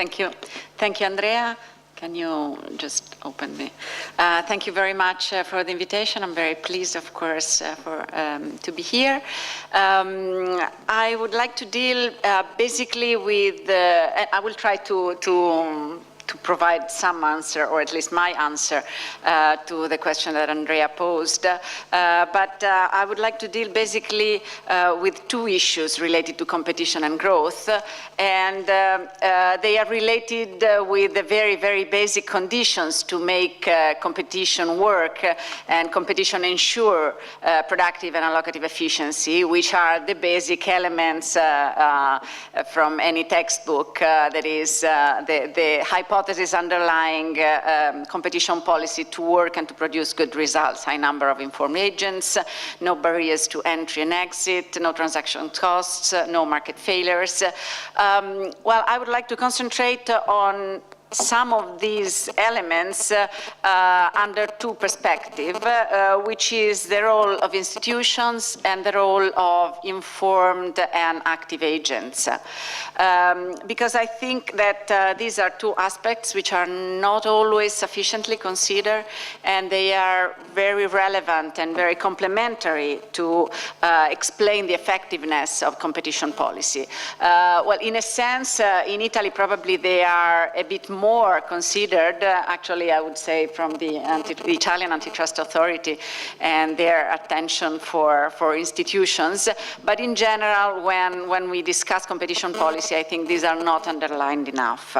Thank you. Thank you, Andrea. Can you just open the... thank you very much for the invitation. I'm very pleased, of course, to be here. I would like to deal basically with... I will try to provide some answer, or at least my answer, to the question that Andrea posed. But I would like to deal basically with two issues related to competition and growth. And they are related with the very, very basic conditions to make competition work and competition ensure productive and allocative efficiency, which are the basic elements from any textbook. That is the hypothesis underlying competition policy to work and to produce good results: high number of informed agents, no barriers to entry and exit, no transaction costs, no market failures. Well, I would like to concentrate on some of these elements under two perspectives, which is the role of institutions and the role of informed and active agents. Because I think that these are two aspects which are not always sufficiently considered, and they are very relevant and very complementary to explain the effectiveness of competition policy. Well, in a sense, in Italy, probably they are a bit more considered, actually, I would say, from the Italian antitrust authority and their attention for institutions. But in general, when we discuss competition policy, I think these are not underlined enough.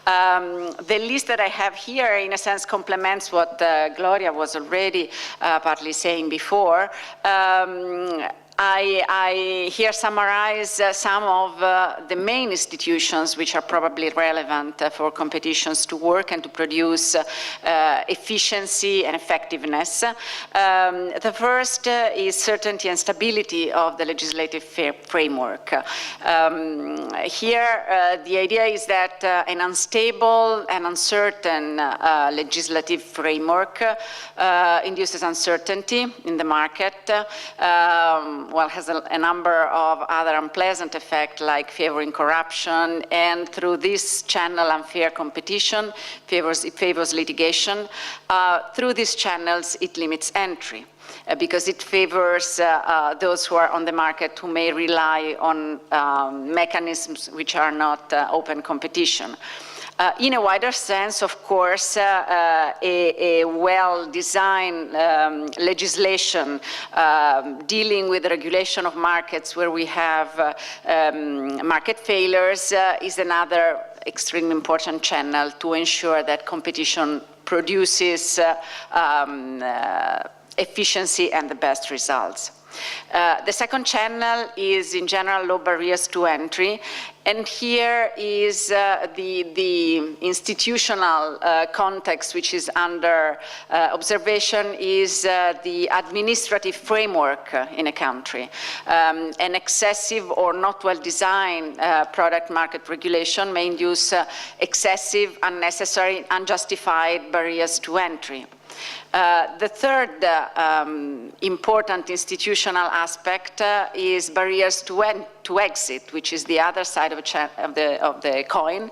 The list that I have here, in a sense, complements what Gloria was already partly saying before. I here summarize some of the main institutions which are probably relevant for competitions to work and to produce efficiency and effectiveness. The first is certainty and stability of the legislative framework. Here, the idea is that an unstable and uncertain legislative framework induces uncertainty in the market, well, has a number of other unpleasant effects, like favoring corruption, and through this channel, unfair competition, it favors litigation. Through these channels, it limits entry, because it favors those who are on the market who may rely on mechanisms which are not open competition. In a wider sense, of course, a well-designed legislation dealing with the regulation of markets where we have market failures is another extremely important channel to ensure that competition produces efficiency and the best results. The second channel is, in general, low barriers to entry. And here is the institutional context which is under observation is the administrative framework in a country. An excessive or not well-designed product market regulation may induce excessive, unnecessary, unjustified barriers to entry. The third important institutional aspect is barriers to exit, which is the other side of the coin,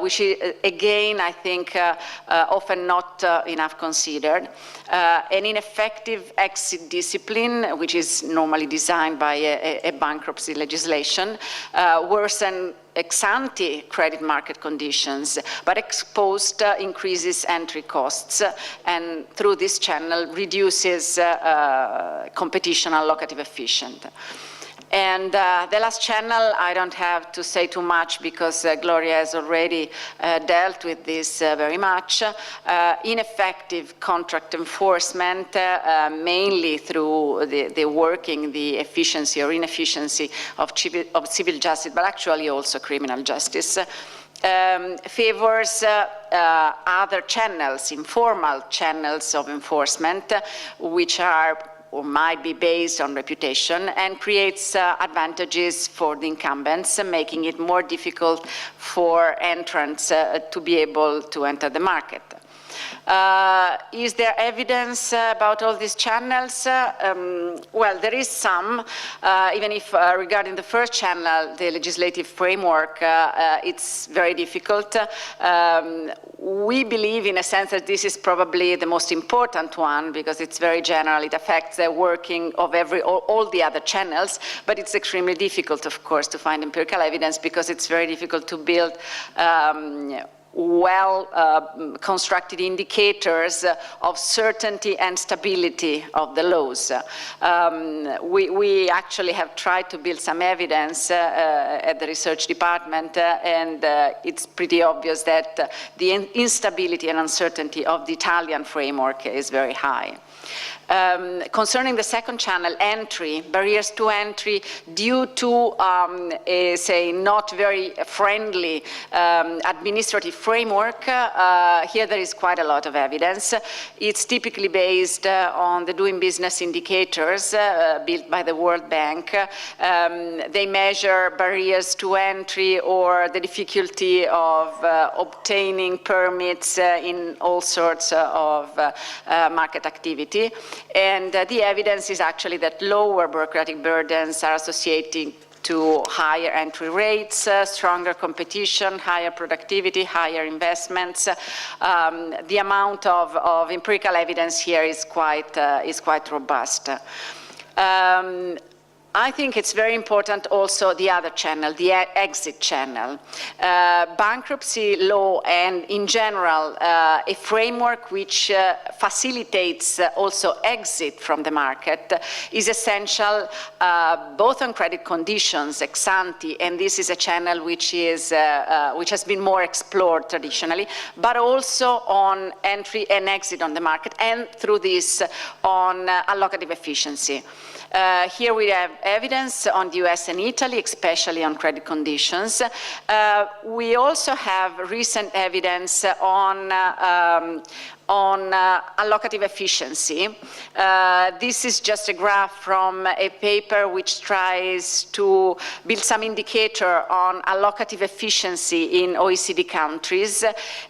which is, again, I think, often not enough considered. An ineffective exit discipline, which is normally designed by a bankruptcy legislation, worsen ex-ante credit market conditions, but exposed increases entry costs, and through this channel reduces competition allocative efficient. And the last channel, I don't have to say too much because Gloria has already dealt with this very much. Ineffective contract enforcement, mainly through the working, the efficiency or inefficiency of civil justice, but actually also criminal justice. Favors other channels, informal channels of enforcement, which are or might be based on reputation, and creates advantages for the incumbents, making it more difficult for entrants to be able to enter the market. Is there evidence about all these channels? Well, there is some, even if regarding the first channel, the legislative framework, it's very difficult. We believe, in a sense, that this is probably the most important one because it's very general. It affects the working of all the other channels, but it's extremely difficult, of course, to find empirical evidence because it's very difficult to build well-constructed indicators of certainty and stability of the laws. We actually have tried to build some evidence at the research department, and it's pretty obvious that the instability and uncertainty of the Italian framework is very high. Concerning the second channel, entry, barriers to entry due to, say, not very friendly administrative framework, here there is quite a lot of evidence. It's typically based on the doing business indicators built by the World Bank. They measure barriers to entry or the difficulty of obtaining permits in all sorts of market activity. And the evidence is actually that lower bureaucratic burdens are associated to higher entry rates, stronger competition, higher productivity, higher investments. The amount of empirical evidence here is quite robust. I think it's very important also the other channel, the exit channel. Bankruptcy law and in general a framework which facilitates also exit from the market is essential both on credit conditions ex ante, and this is a channel which has been more explored traditionally, but also on entry and exit on the market, and through this on allocative efficiency. Here we have evidence on the US and Italy, especially on credit conditions. We also have recent evidence on allocative efficiency. This is just a graph from a paper which tries to build some indicator on allocative efficiency in OECD countries,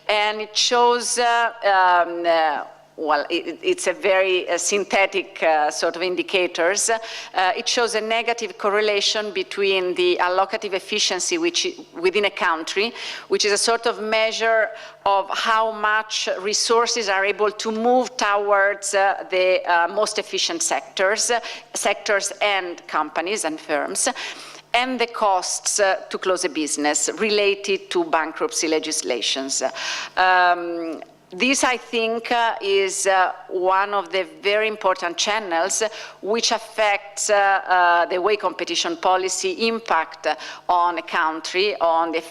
and it shows well, it's a very synthetic sort of indicators. It shows a negative correlation between the allocative efficiency within a country, which is a sort of measure of how much resources are able to move towards the most efficient sectors and companies and firms, and the costs to close a business related to bankruptcy legislations. This, I think, is one of the very important channels which affects the way competition policy impact on a country, on the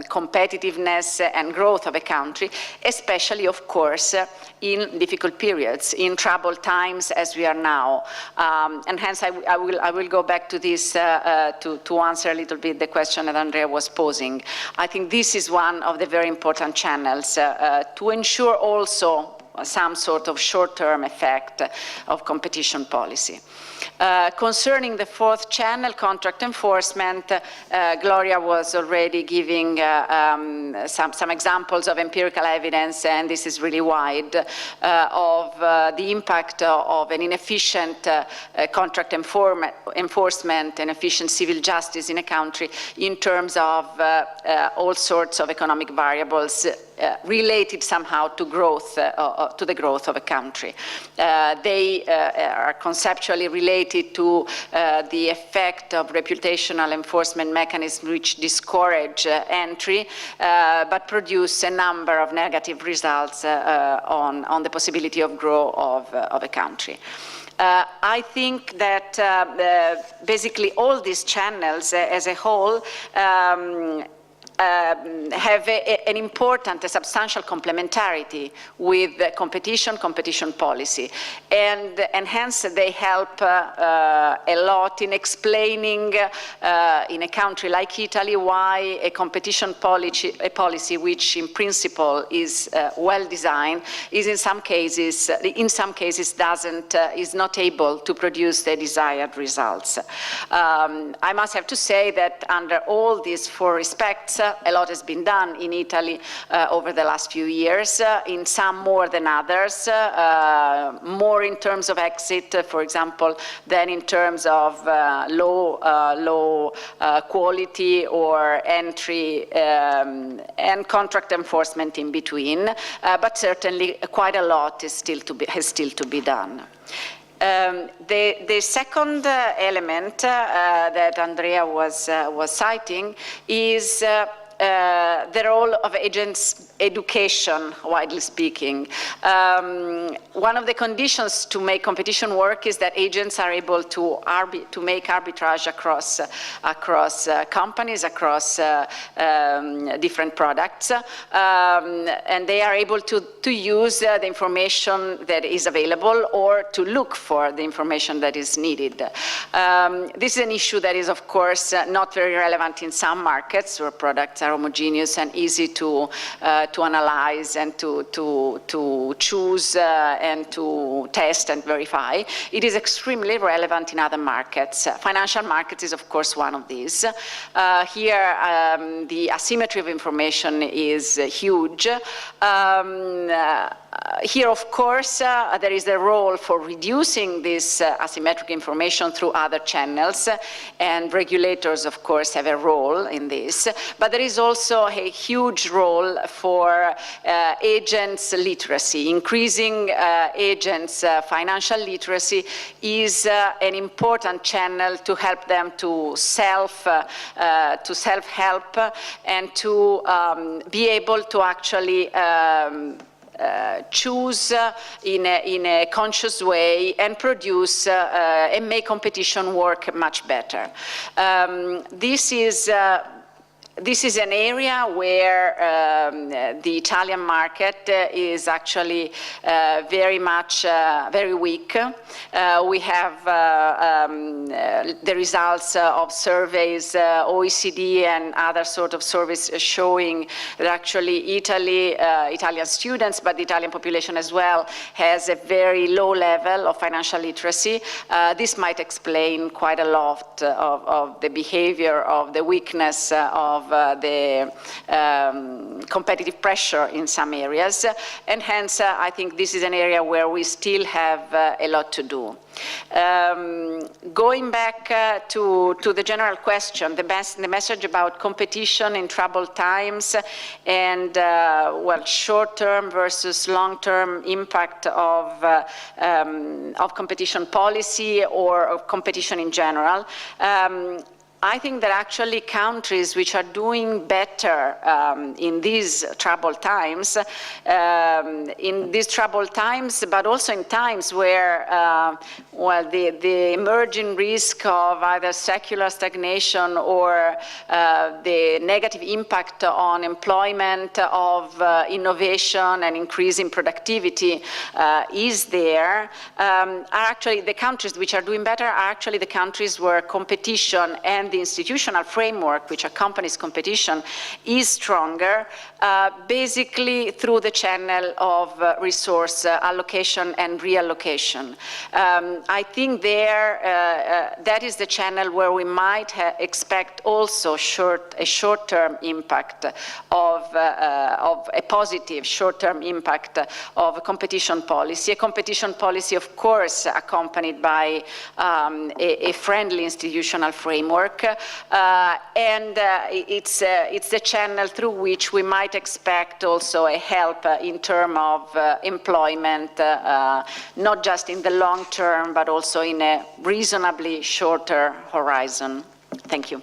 competitiveness and growth of a country, especially, of course, in difficult periods, in troubled times as we are now. And hence, I will go back to this to answer a little bit the question that Andrea was posing. I think this is one of the very important channels to ensure also some sort of short-term effect of competition policy. Concerning the fourth channel, contract enforcement, Gloria was already giving some examples of empirical evidence, and this is really wide, of the impact of an inefficient contract enforcement and efficient civil justice in a country in terms of all sorts of economic variables related somehow to growth, to the growth of a country. They are conceptually related to the effect of reputational enforcement mechanisms which discourage entry, but produce a number of negative results on the possibility of growth of a country. I think that basically all these channels as a whole have an important, a substantial complementarity with competition policy, and hence they help a lot in explaining in a country like Italy why a competition policy which in principle is well designed is in some cases is not able to produce the desired results. I must have to say that under all these four respects, A lot has been done in Italy over the last few years, in some more than others, more in terms of exit, for example, than in terms of low quality or entry and contract enforcement in between, but certainly quite a lot has still to be done. The second element that Andrea was citing is the role of agents' education, widely speaking. One of the conditions to make competition work is that agents are able to make arbitrage across companies, across different products, and they are able to use the information that is available or to look for the information that is needed. This is an issue that is, of course, not very relevant in some markets where products are homogeneous and easy to analyze and to choose and to test and verify. It is extremely relevant in other markets. Financial markets is, of course, one of these. Here, the asymmetry of information is huge. Here, of course, there is a role for reducing this asymmetric information through other channels, and regulators, of course, have a role in this. But there is also a huge role for agents' literacy. Increasing agents' financial literacy is an important channel to help them to self-help and to be able to actually choose in a conscious way and produce and make competition work much better. This is an area where the Italian market is actually very weak. We have the results of surveys, OECD and other sort of surveys showing that actually Italian students, but the Italian population as well, has a very low level of financial literacy. This might explain quite a lot of the behavior, of the weakness of the competitive pressure in some areas, and hence I think this is an area where we still have a lot to do. Going back to the general question, the message about competition in troubled times and well, short-term versus long-term impact of competition policy or of competition in general. I think that actually countries which are doing better in these troubled times, but also in times where, well, the emerging risk of either secular stagnation or the negative impact on employment of innovation and increasing productivity is there, are actually the countries which are doing better are actually the countries where competition and the institutional framework which accompanies competition is stronger, basically through the channel of resource allocation and reallocation. I think that is the channel where we might expect also a short-term impact of a positive short-term impact of a competition policy. A competition policy, of course, accompanied by a friendly institutional framework. And it's the channel through which we might expect also a help in terms of employment, not just in the long term, but also in a reasonably shorter horizon. Thank you.